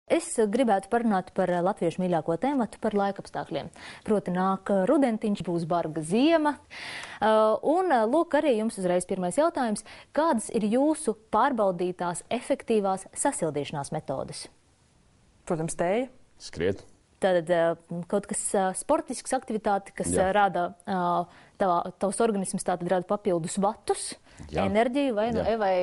Es gribētu parunāt par latviešu mīļāko tematu, par laikapstākļiem. Proti nāk rudentiņš, būs barga ziema. Un lūk arī jums uzreiz pirmais jautājums. Kādas ir jūsu pārbaudītās efektīvās sasildīšanās metodes? Protams, tēja. Skriet. Tātad kaut kas sportisks aktivitāte, kas rada tavs organisms, tātad rada papildus vatus, enerģiju vai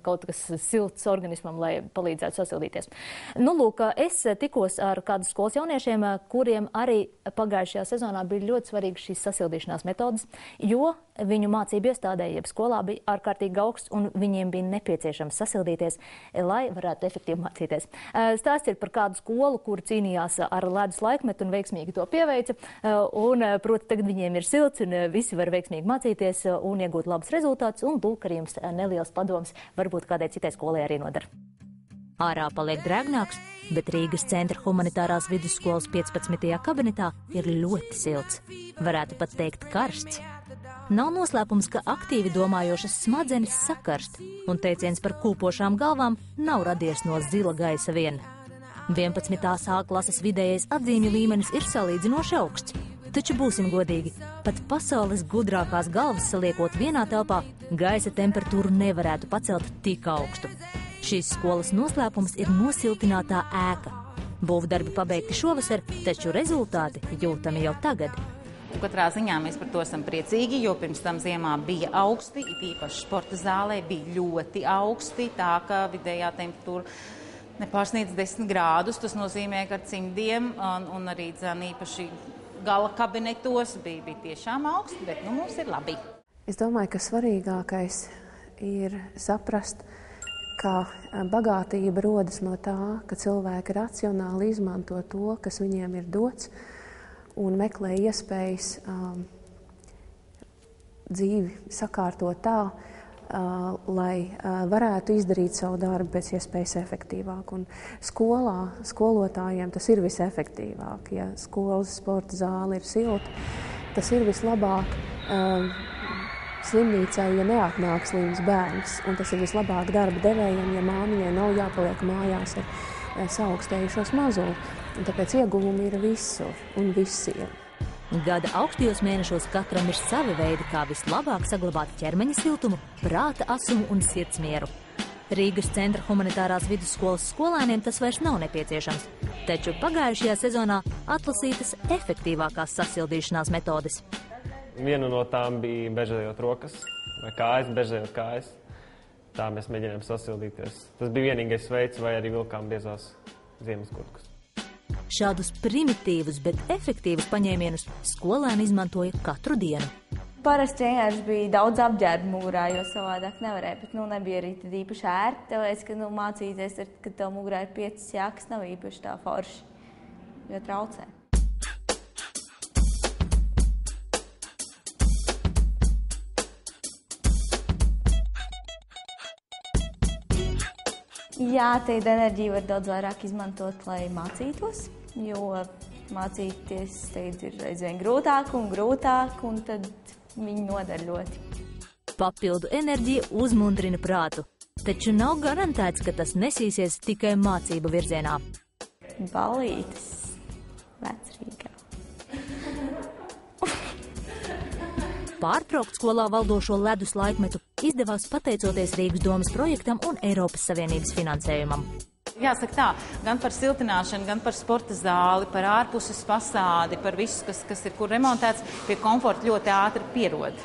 kaut kas silts organismam, lai palīdzētu sasildīties. Nu, lūk, es tikos ar kādu skolas jauniešiem, kuriem arī pagājušajā sezonā bija ļoti svarīgas šīs sasildīšanās metodas, jo viņu mācību iestādē, jeb skolā bija ārkārtīgi augsts un viņiem bija nepieciešams sasildīties, lai varētu efektīvi mācīties. Stāsts ir par kādu skolu, kur cīnījās ar ledus laikmetu un veiksmīgi to pieveica. Un, proti, tagad viņiem ir silts un visi var veiksmīgi mācīties un iegūt labus rezultātus. Un lūk, arī jums neliels padoms, varbūt kādai citai skolai arī nodara. Ārā paliek drēgnāks, bet Rīgas centra humanitārās vidusskolas 15. kabinetā ir ļoti silts. Varētu pat teikt karsts. Nav noslēpums, ka aktīvi domājošas smadzenes sakarst, un teiciens par kūpošām galvām nav radies no zila gaisa vien. 11. A klases vidējais atzīmju līmenis ir salīdzinoši augsts. Taču būsim godīgi, pat pasaules gudrākās galvas saliekot vienā telpā, gaisa temperatūru nevarētu pacelt tik augstu. Šīs skolas noslēpums ir nosiltinātā ēka. Būvdarbi pabeigti šovasar, taču rezultāti jūtami jau tagad. Katrā ziņā mēs par to esam priecīgi, jo pirms tam ziemā bija augsti, it īpaši sporta zālē bija ļoti augsti, tā ka vidējā temperatūra nepārsniedz 10 grādus. Tas nozīmē, ka ar cimdiem un arī īpaši gala kabinetos bija tiešām augsti, bet mums ir labi. Es domāju, ka svarīgākais ir saprast, ka bagātība rodas no tā, ka cilvēki racionāli izmanto to, kas viņiem ir dots, un meklē iespējas dzīvi sakārtot tā, lai varētu izdarīt savu darbu pēc iespējas efektīvāk. Un skolotājiem tas ir visefektīvāk. Ja skolas sporta zāle ir silta, tas ir vislabāk slimnīcai, ja neatnāk slims bērns. Un tas ir vislabāk darba devējiem, ja māmiņai nav jāpaliek mājās ar saaugstējušos mazuli. Un tāpēc ieguvumi ir visur un visiem. Gada augstajos mēnešos katram ir savi veidi, kā vislabāk saglabāt ķermeņa siltumu, prāta asumu un sirdsmieru. Rīgas centra humanitārās vidusskolas skolēniem tas vairs nav nepieciešams, taču pagājušajā sezonā atlasītas efektīvākās sasildīšanās metodes. Viena no tām bija bežējot rokas vai kājas, bežējot kājas. Tā mēs mēģinājām sasildīties. Tas bija vienīgais veids, vai arī vilkām biezās ziemas kurtkus. Šādus primitīvus, bet efektīvus paņēmienus skolēni izmantoja katru dienu. Parasti vienkārši bija daudz apģērbu mugurā, jo savādāk nevarēja, bet nebija arī tad īpaši ērti, tāpēc, ka mācīties, kad tev mugurā ir 5 jakas, nav īpaši tā forši, jo traucē. Jā, tāda enerģija var daudz vairāk izmantot, lai mācītos, jo mācīties ir aizvien grūtāk, un tad viņi nodara ļoti. Papildu enerģija uzmundrina prātu, taču nav garantēts, ka tas nesīsies tikai mācību virzienā. Balītes Vecrīgā. Pārtraukt skolā valdošo ledus laikmetu izdevās pateicoties Rīgas domas projektam un Eiropas Savienības finansējumam. Jāsaka tā, gan par siltināšanu, gan par sporta zāli, par ārpuses fasādi, par visu, kas ir kur remontēts, pie komforta ļoti ātri pierod.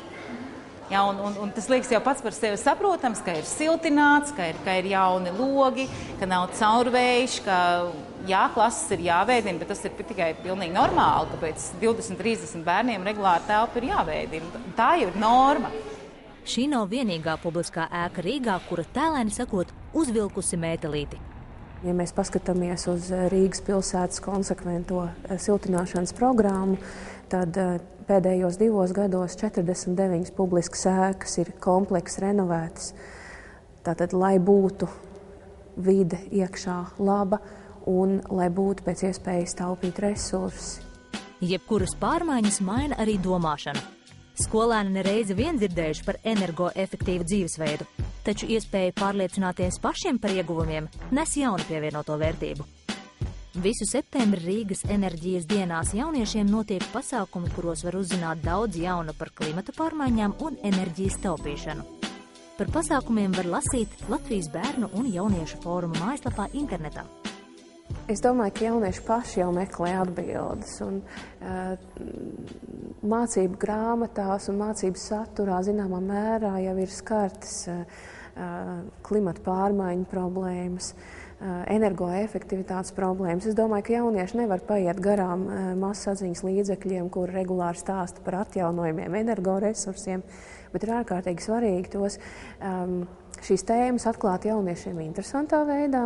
Ja, un tas liekas jau pats par sevi saprotams, ka ir siltināts, ka ir jauni logi, ka nav caurvējš, ka klases ir jāveidina, bet tas ir tikai pilnīgi normāli, ka pēc 20-30 bērniem regulāri telpa ir jāveidina. Tā jau ir norma. Šī nav vienīgā publiskā ēka Rīgā, kura tēlēni sakot uzvilkusi mētelīti. Ja mēs paskatāmies uz Rīgas pilsētas konsekvento siltināšanas programmu, tad pēdējos 2 gados 49 publiskas ēkas ir komplekss renovētas. Tātad, lai būtu vide iekšā laba un lai būtu pēc iespējas taupīt resursi. Jebkuras pārmaiņas maina arī domāšanu. Skolēni nereizi vien dzirdējuši par energoefektīvu dzīvesveidu, taču iespēja pārliecināties pašiem par ieguvumiem nes jaunu pievienoto vērtību. Visu septembri Rīgas enerģijas dienās jauniešiem notiek pasākumi, kuros var uzzināt daudz jauna par klimata pārmaiņām un enerģijas taupīšanu. Par pasākumiem var lasīt Latvijas bērnu un jauniešu fóruma mājaslapā internetā. Es domāju, ka jaunieši paši jau meklē atbildes. Un, mācību grāmatās un mācību saturā zināmā mērā jau ir skartas klimata pārmaiņu problēmas, energoefektivitātes problēmas. Es domāju, ka jaunieši nevar paiet garām masaziņas līdzekļiem, kur regulāri stāsta par atjaunojumiem energoresursiem, bet ir ārkārtīgi svarīgi tos šīs tēmas atklāt jauniešiem interesantā veidā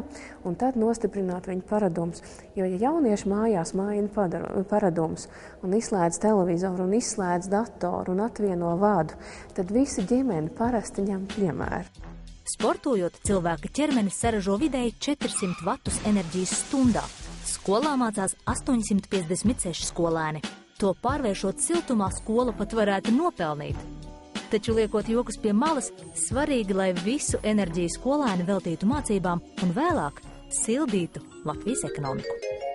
un tad nostiprināt viņu paradumus. Jo, ja jaunieši mājās maina paradumus un izslēdz televizoru un izslēdz datoru un atvieno vadu, tad visa ģimene parasti ņem piemēru. Sportojot, cilvēka ķermenis saražo vidēji 400 vatus enerģijas stundā. Skolā mācās 856 skolēni. To pārvēršot siltumā, skola pat varētu nopelnīt. Taču, liekot jokus pie malas, svarīgi, lai visu enerģiju skolēni veltītu mācībām un vēlāk sildītu Latvijas ekonomiku.